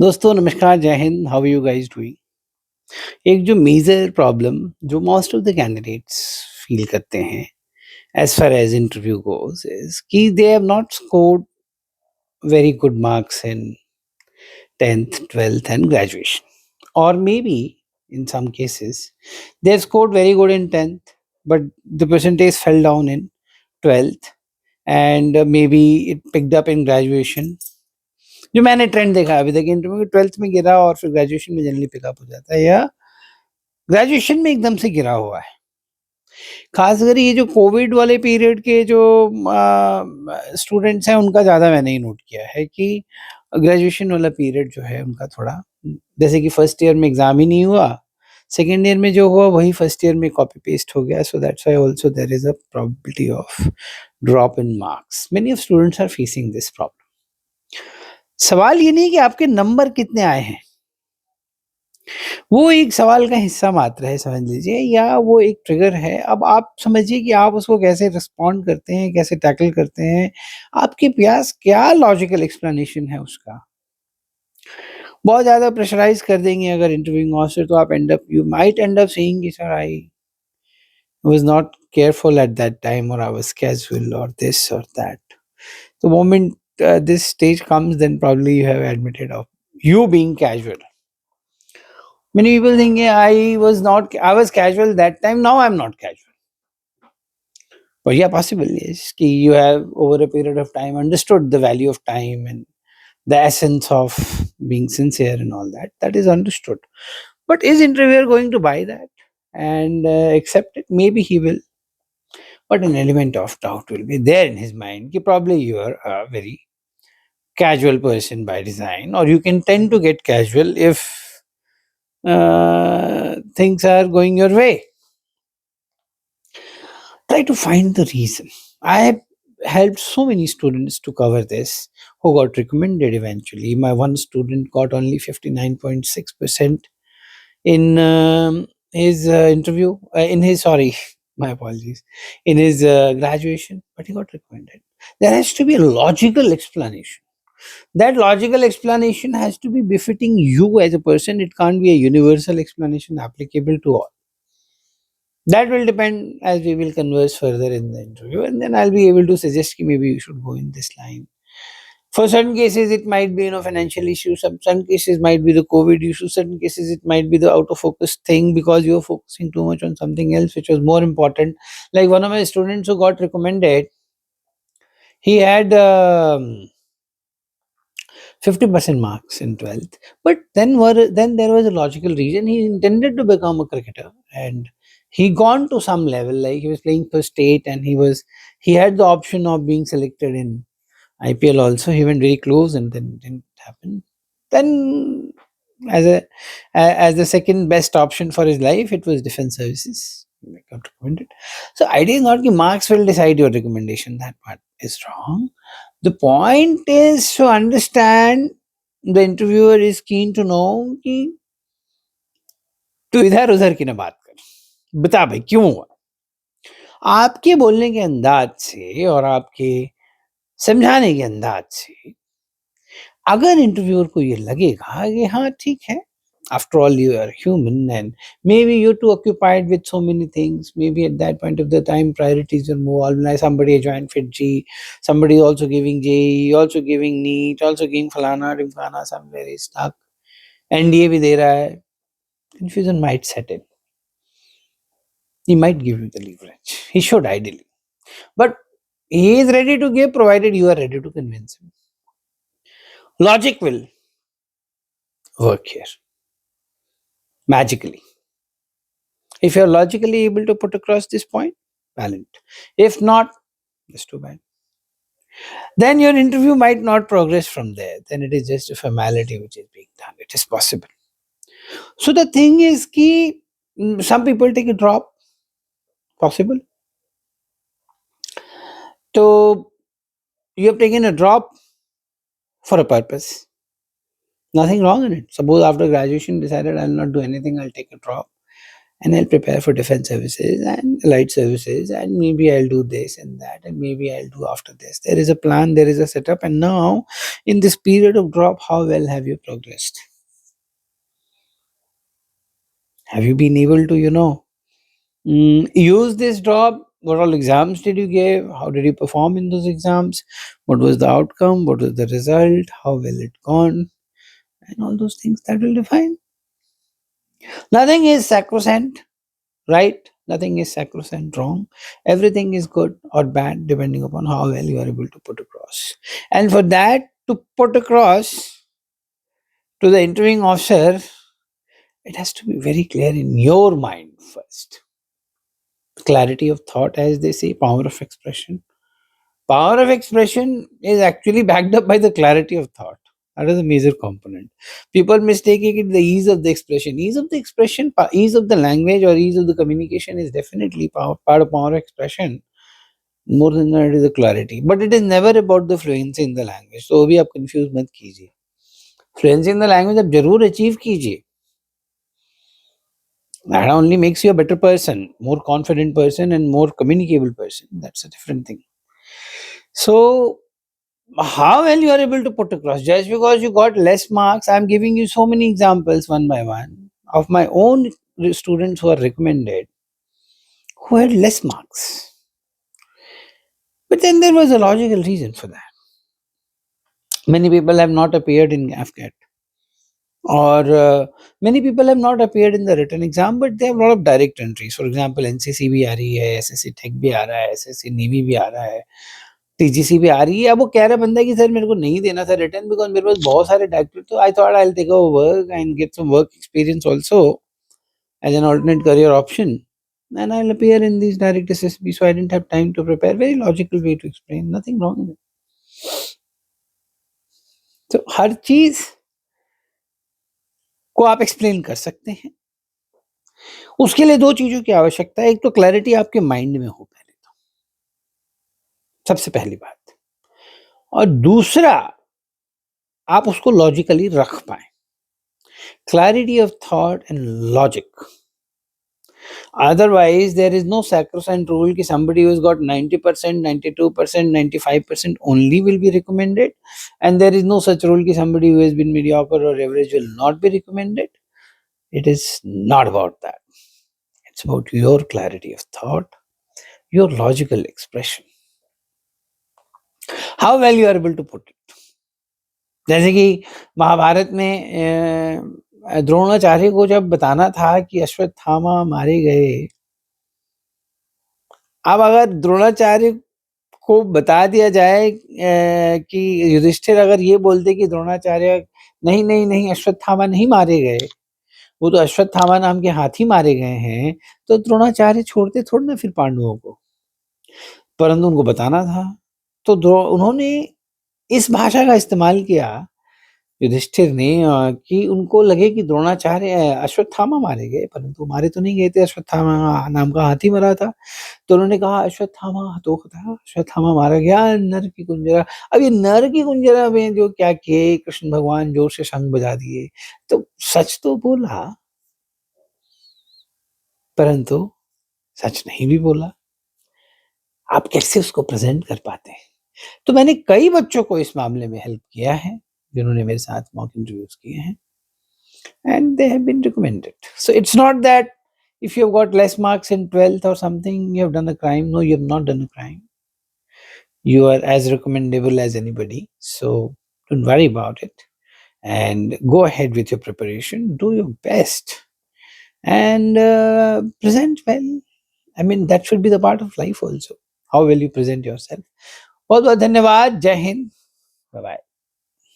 दोस्तों नमस्कार, जय Hind, how are you guys doing? एक जो मेजर प्रॉब्लम जो most of the candidates feel करते हैं as far as interview goes is कि they have not scored very good marks in 10th, 12th and graduation. Or maybe in some cases they have scored very good in 10th but the percentage fell down in 12th and maybe it picked up in graduation. जो मैंने trend देखा है अभी तक interview में 12th में गिरा और फिर ग्रेजुएशन में जनरली पिकअप हो जाता है या ग्रेजुएशन में एकदम से गिरा हुआ है। खासकर ये जो कोविड वाले पीरियड के जो स्टूडेंट्स हैं उनका ज़्यादा मैंने ये नोट किया है कि ग्रेजुएशन वाला पीरियड जो है उनका थोड़ा जैसे कि फर्स्ट ईयर में एग्ज़ाम ही नहीं हुआ, सेकंड ईयर में जो हुआ वही फर्स्ट ईयर में कॉपी पेस्ट हो गया, so that's why also there is a probability of drop in marks. Many of students are facing this problem. सवाल ये नहीं कि आपके नंबर कितने आए हैं, वो एक सवाल का हिस्सा मात्र है समझ लीजिए या वो एक ट्रिगर है। अब आप समझिए कि आप उसको कैसे रिस्पॉन्ड करते हैं, कैसे टैकल करते हैं, आपके पास क्या लॉजिकल एक्सप्लेनेशन है उसका। बहुत ज़्यादा प्रेशराइज़ कर देंगे अगर इंटरव्यूइंग ऑफिसर तो आप you might end up saying कि sir I was not careful at that time और आई वाज़ कैज़ुअल और दिस और that. The moment this stage comes, then probably you have admitted of you being casual. Many people think yeah, I was casual that time, now I'm not casual. But yeah, possible is कि you have over a period of time understood the value of time and the essence of being sincere and all that. That is understood. But is interviewer going to buy that and accept it? Maybe he will. But an element of doubt will be there in his mind. Ki probably you are a very casual person by design, or you can tend to get casual if things are going your way. Try to find the reason. I have helped so many students to cover this who got recommended eventually. My one student got only 59.6% in his interview, in his, sorry, my apologies, in his graduation, but he got recommended. There has to be a logical explanation. That logical explanation has to be befitting you as a person. It can't be a universal explanation applicable to all. That will depend as we will converse further in the interview, and then I'll be able to suggest ki maybe you should go in this line. For certain cases, it might be financial issues. Some cases might be the COVID issue. Certain cases, it might be the out of focus thing because you're focusing too much on something else which was more important. Like one of my students who got recommended, he had 50% marks in 12th, but then there was a logical reason. He intended to become a cricketer and he gone to some level, like he was playing for state and he had the option of being selected in IPL also. He went very close and then didn't happen. Then as as the second best option for his life, it was defense services. He got recommended. So idea is not that marks will decide your recommendation. That part is wrong. The point is to understand the interviewer is keen to know कि तू इधर उधर की ना बात कर, बता भाई क्यों हुआ। आपके बोलने के अंदाज से और आपके समझाने के अंदाज से अगर इंटरव्यूअर को ये लगेगा कि हाँ ठीक है, after all you are human and maybe you're too occupied with so many things, maybe at that point of the time priorities will move on, like somebody joined FitG, somebody also giving JEE, also giving NEET, also giving falana rimkhana, somewhere is stuck, NDA भी दे रहा है, confusion might set in. He might give you the leverage, he should ideally, but he is ready to give provided you are ready to convince him. Logic will work here magically. If you're logically able to put across this point, valid. If not, it's too bad. Then your interview might not progress from there. Then it is just a formality which is being done. It is possible. So the thing is ki some people take a drop. Possible. So you have taken a drop for a purpose. Nothing wrong in it. Suppose after graduation decided I'll not do anything, I'll take a drop. and I'll prepare for defense services and allied services, and maybe I'll do this and that, and maybe I'll do after this. There is a plan, there is a setup, and now in this period of drop, how well have you progressed? Have you been able to, use this drop? What all exams did you give? How did you perform in those exams? What was the outcome? What was the result? How well it gone? And all those things that will define. Nothing is sacrosanct, right? Nothing is sacrosanct wrong. Everything is good or bad depending upon how well you are able to put across. And for that to put across to the interviewing officer, it has to be very clear in your mind first. Clarity of thought, as they say, power of expression. Power of expression is actually backed up by the clarity of thought. That is a major component. People mistaking it the ease of the expression. Ease of the expression, ease of the language, or ease of the communication is definitely part of power of expression. More than that, it is the clarity. But it is never about the fluency in the language. So अभी आप confuse मत कीजिए. Fluency in the language आप जरूर achieve कीजिए. That only makes you a better person, more confident person, and more communicable person. That's a different thing. So how well you are able to put across, just because you got less marks, I'm giving you so many examples one by one of my own students who are recommended who had less marks, but then there was a logical reason for that. Many people have not appeared in AFCAT, or many people have not appeared in the written exam, but they have a lot of direct entries. For example, NCC भी आ रही है, SSC Tech भी आ रहा है, SSC Navy भी आ रहा है, TGC भी आ रही है. अब वो कह रहा बंदा है कि सर मेरे को नहीं देना था रिटर्न बिकॉज मेरे पास बहुत सारे डायरेक्टर, तो I thought I will take a work and get some work experience also as an alternate career option, and I'll appear in these direct SSB. So I didn't have time to prepare. Very logical way to explain. Nothing wrong in it. तो हर चीज को आप explain कर सकते हैं. उसके लिए दो चीजों की आवश्यकता है. एक तो क्लैरिटी आपके माइंड में हो, पहले तो सबसे पहली बात, और दूसरा आप उसको लॉजिकली रख पाए. Clarity of thought and logic. Otherwise, there is no sacrosanct rule कि somebody who has got 90%, 92%, 95% only will be recommended, and there is no such rule कि somebody who has been mediocre or average will not be recommended. It is not about that. It's about your clarity of thought, your logical expression, how well you are able to put it. जैसे कि महाभारत में द्रोणाचार्य को जब बताना था कि अश्वत्थामा मारे गए, अब अगर द्रोणाचार्य को बता दिया जाए कि युधिष्ठिर अगर ये बोलते कि द्रोणाचार्य नहीं नहीं नहीं अश्वत्थामा नहीं मारे गए, वो तो अश्वत्थामा नाम के हाथी मारे गए हैं, तो द्रोणाचार्य छोड़ते थोड़ी ना फिर पांडवों को, परंतु उनको बताना था. तो उन्होंने इस भाषा का इस्तेमाल किया युधिष्ठिर ने कि उनको लगे कि द्रोणाचार्य अश्वत्थामा मारे गए, परंतु मारे तो नहीं गए थे. अश्वत्थामा नाम का हाथी मरा था. तो उन्होंने कहा अश्वत्थामा हतोह था, अश्वत्थामा मारा गया नर की कुंजरा. अब ये नर की कुंजरा में जो क्या किए, कृष्ण भगवान जोर से शंख बजा दिए, तो सच तो बोला परंतु सच नहीं भी बोला. आप कैसे उसको प्रेजेंट कर पाते हैं? तो मैंने कई बच्चों को इस मामले में हेल्प किया है जिन्होंने मेरे साथ मॉक इंटरव्यूज किए हैं, and they have been recommended. So it's not that if you have got less marks in 12th or something, you have done a crime. No, you have not done a crime. You are as recommendable as anybody. So don't worry about it and go ahead with your preparation. Do your best and present well. I mean, that should be the part of life also. How will you present yourself? बहुत बहुत धन्यवाद. जय Hind. Bye bye.